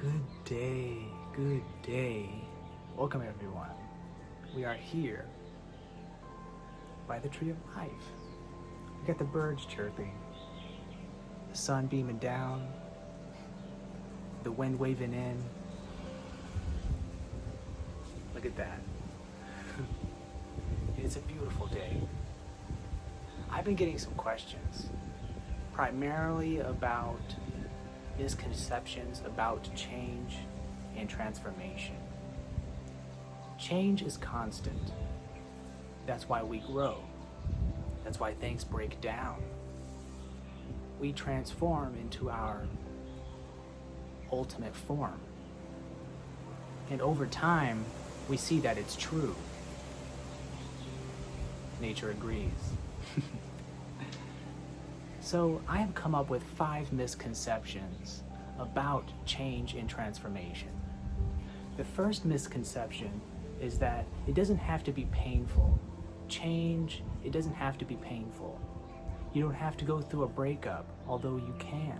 Good day, good day. Welcome everyone. We are here by the tree of life. We got the birds chirping, the sun beaming down, the wind waving in. Look at that. It's a beautiful day. I've been getting some questions, primarily about misconceptions about change and transformation. Change is constant. That's why we grow. That's why things break down. We transform into our ultimate form. And over time, we see that it's true. Nature agrees. So I have come up with 5 misconceptions about change and transformation. The first misconception is that it doesn't have to be painful. Change, it doesn't have to be painful. You don't have to go through a breakup, although you can.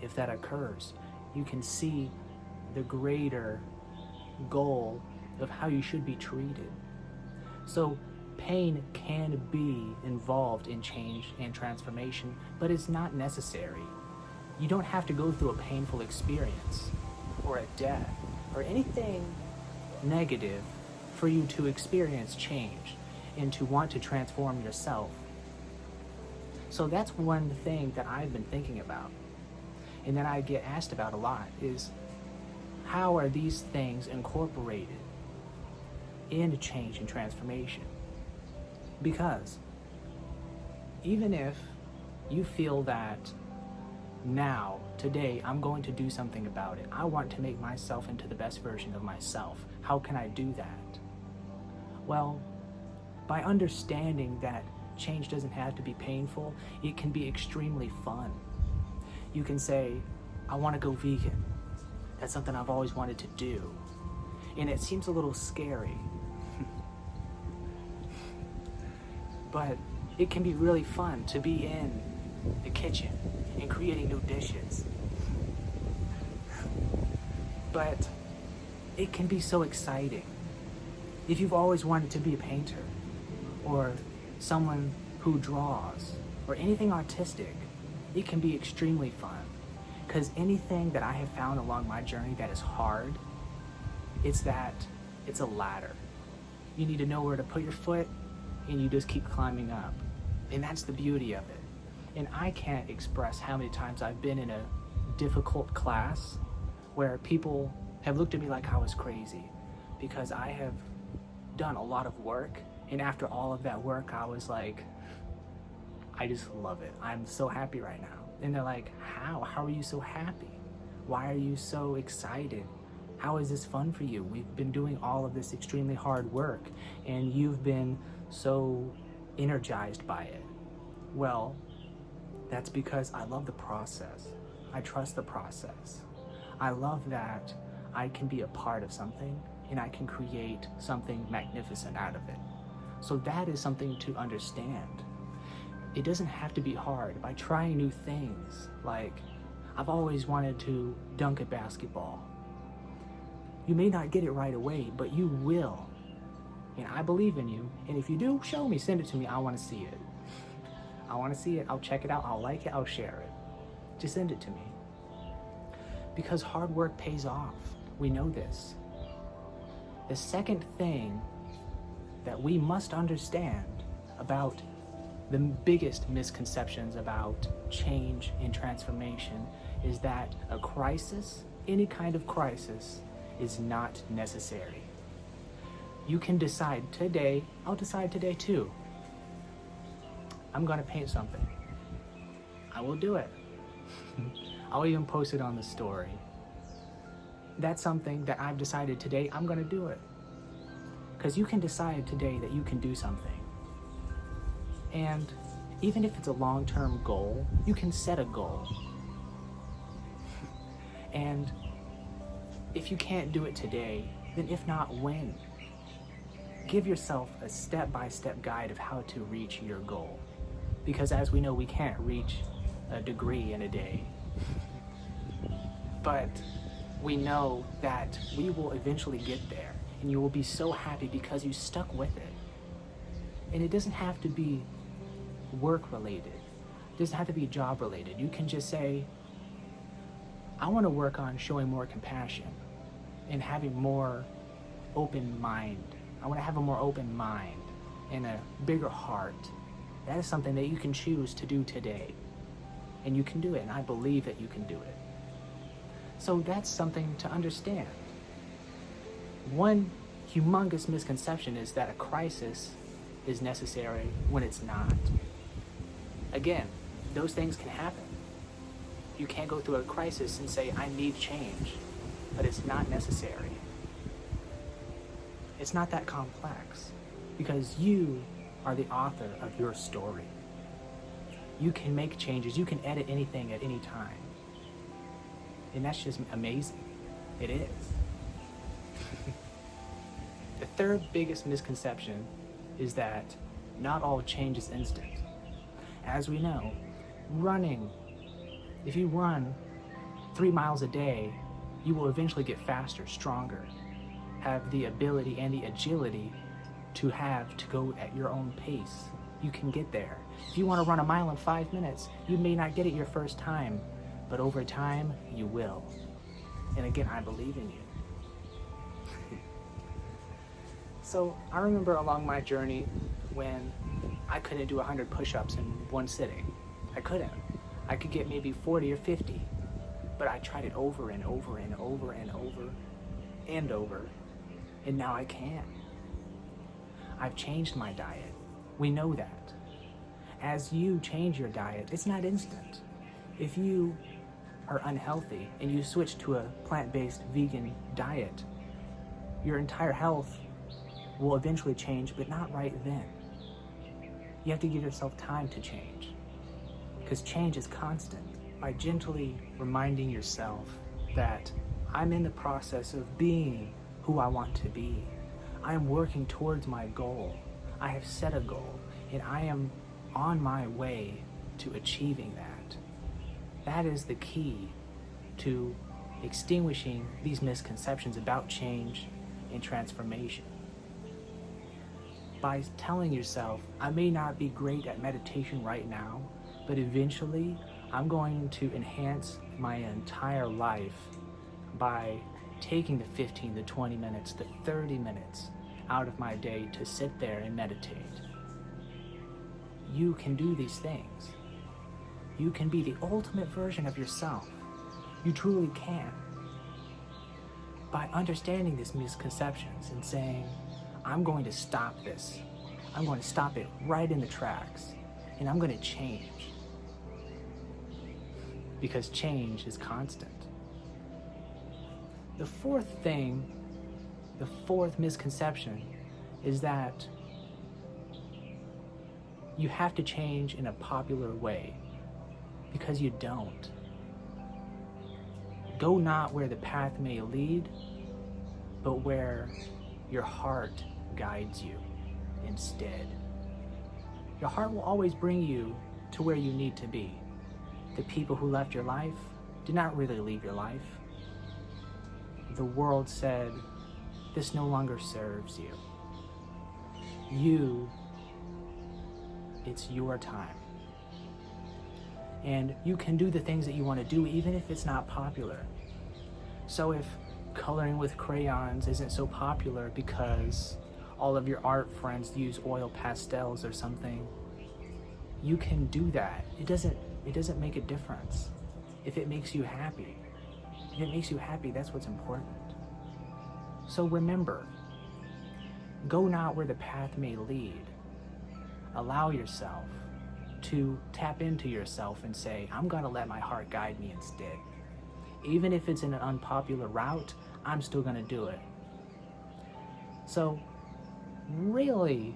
If that occurs, you can see the greater goal of how you should be treated. So pain can be involved in change and transformation, but it's not necessary. You don't have to go through a painful experience or a death or anything negative for you to experience change and to want to transform yourself. So that's one thing that I've been thinking about and that I get asked about a lot is, how are these things incorporated into change and transformation? Because even if you feel that now, today, I'm going to do something about it. I want to make myself into the best version of myself. How can I do that? Well, by understanding that change doesn't have to be painful, it can be extremely fun. You can say, I want to go vegan. That's something I've always wanted to do. And it seems a little scary. But it can be really fun to be in the kitchen and creating new dishes. But it can be so exciting. If you've always wanted to be a painter or someone who draws or anything artistic, it can be extremely fun. Because anything that I have found along my journey that is hard, it's a ladder. You need to know where to put your foot and you just keep climbing up. And that's the beauty of it. And I can't express how many times I've been in a difficult class where people have looked at me like I was crazy because I have done a lot of work. And after all of that work, I was like, I just love it. I'm so happy right now. And they're like, how? How are you so happy? Why are you so excited? How is this fun for you? We've been doing all of this extremely hard work and you've been so energized by it. Well, that's because I love the process. I trust the process. I love that I can be a part of something and I can create something magnificent out of it. So that is something to understand. It doesn't have to be hard. By trying new things, like I've always wanted to dunk a basketball. You may not get it right away, but you will. And I believe in you. And if you do, show me, send it to me. I want to see it. I want to see it. I'll check it out. I'll like it. I'll share it. Just send it to me. Because hard work pays off. We know this. The second thing that we must understand about the biggest misconceptions about change and transformation is that a crisis, any kind of crisis, is not necessary. You can decide today, I'll decide today too. I'm gonna paint something. I will do it. I'll even post it on the story. That's something that I've decided today, I'm gonna do it. Because you can decide today that you can do something. And even if it's a long-term goal, you can set a goal. And if you can't do it today, then if not, when? Give yourself a step-by-step guide of how to reach your goal. Because as we know, we can't reach a degree in a day. But we know that we will eventually get there, and you will be so happy because you stuck with it. And it doesn't have to be work related. It doesn't have to be job related. You can just say, I want to work on showing more compassion and having more open mind. I want to have a more open mind and a bigger heart. That is something that you can choose to do today. And you can do it, and I believe that you can do it. So that's something to understand. One humongous misconception is that a crisis is necessary when it's not. Again, those things can happen. You can't go through a crisis and say, I need change, but it's not necessary. It's not that complex, because you are the author of your story. You can make changes. You can edit anything at any time. And that's just amazing. It is. The third biggest misconception is that not all change is instant. As we know, running, if you run 3 miles a day, you will eventually get faster, stronger, have the ability and the agility to go at your own pace. You can get there. If you want to run a mile in 5 minutes, you may not get it your first time, but over time, you will. And again, I believe in you. So I remember along my journey when I couldn't do 100 push-ups in one sitting. I couldn't. I could get maybe 40 or 50, but I tried it over and over and over and over and over, and now I can. I've changed my diet. We know that. As you change your diet, it's not instant. If you are unhealthy and you switch to a plant-based vegan diet, your entire health will eventually change, but not right then. You have to give yourself time to change, because change is constant. By gently reminding yourself that I'm in the process of being who I want to be. I am working towards my goal. I have set a goal, and I am on my way to achieving that. That is the key to extinguishing these misconceptions about change and transformation. By telling yourself, I may not be great at meditation right now, but eventually I'm going to enhance my entire life by taking the 15, the 20 minutes, the 30 minutes out of my day to sit there and meditate. You can do these things. You can be the ultimate version of yourself. You truly can. By understanding these misconceptions and saying, I'm going to stop this. I'm going to stop it right in the tracks, and I'm going to change. Because change is constant. The fourth misconception is that you have to change in a popular way, because you don't. Go not where the path may lead, but where your heart guides you instead. Your heart will always bring you to where you need to be. The people who left your life did not really leave your life. The world said, this no longer serves you. It's your time. And you can do the things that you want to do even if it's not popular. So if coloring with crayons isn't so popular because all of your art friends use oil pastels or something, you can do that. It doesn't make a difference if it makes you happy. If it makes you happy, that's what's important. So remember, go not where the path may lead. Allow yourself to tap into yourself and say, I'm gonna let my heart guide me instead. Even if it's in an unpopular route, I'm still gonna do it. So really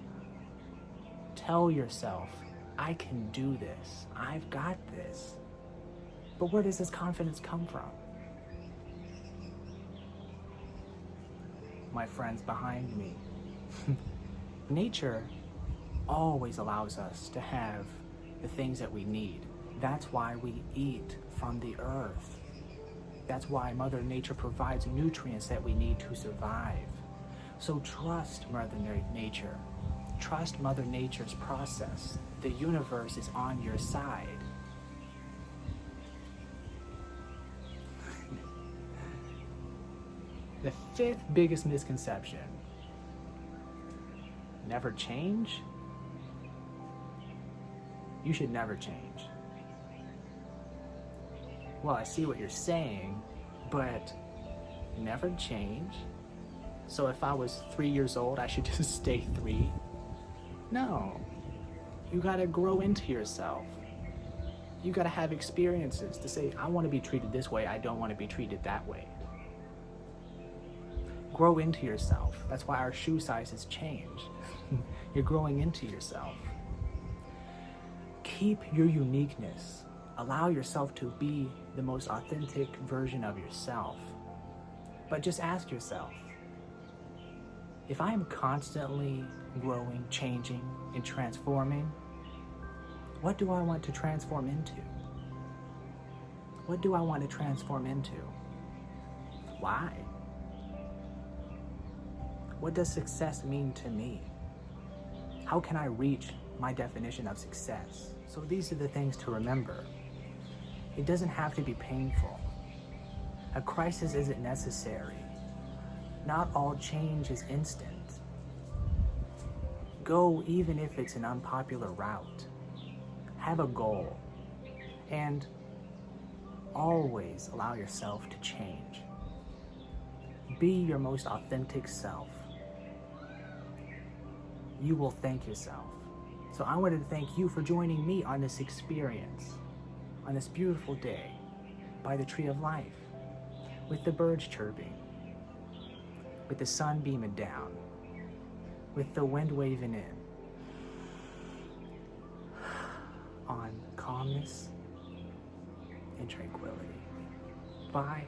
tell yourself, I can do this. I've got this. But where does this confidence come from? My friends behind me. Nature always allows us to have the things that we need. That's why we eat from the earth. That's why Mother Nature provides nutrients that we need to survive. So trust Mother Nature. Trust Mother Nature's process. The universe is on your side. The fifth biggest misconception: never change? You should never change. Well, I see what you're saying, but never change? So if I was 3 years old, I should just stay 3? No. You gotta grow into yourself. You gotta have experiences to say, I wanna be treated this way, I don't wanna be treated that way. Grow into yourself. That's why our shoe sizes change. You're growing into yourself. Keep your uniqueness. Allow yourself to be the most authentic version of yourself. But just ask yourself, if I am constantly growing, changing, and transforming, what do I want to transform into? What do I want to transform into? Why? What does success mean to me? How can I reach my definition of success? So these are the things to remember. It doesn't have to be painful. A crisis isn't necessary. Not all change is instant. Go even if it's an unpopular route. Have a goal. And always allow yourself to change. Be your most authentic self. You will thank yourself. So I wanted to thank you for joining me on this experience, on this beautiful day, by the tree of life, with the birds chirping, with the sun beaming down, with the wind waving in, on calmness and tranquility. Bye.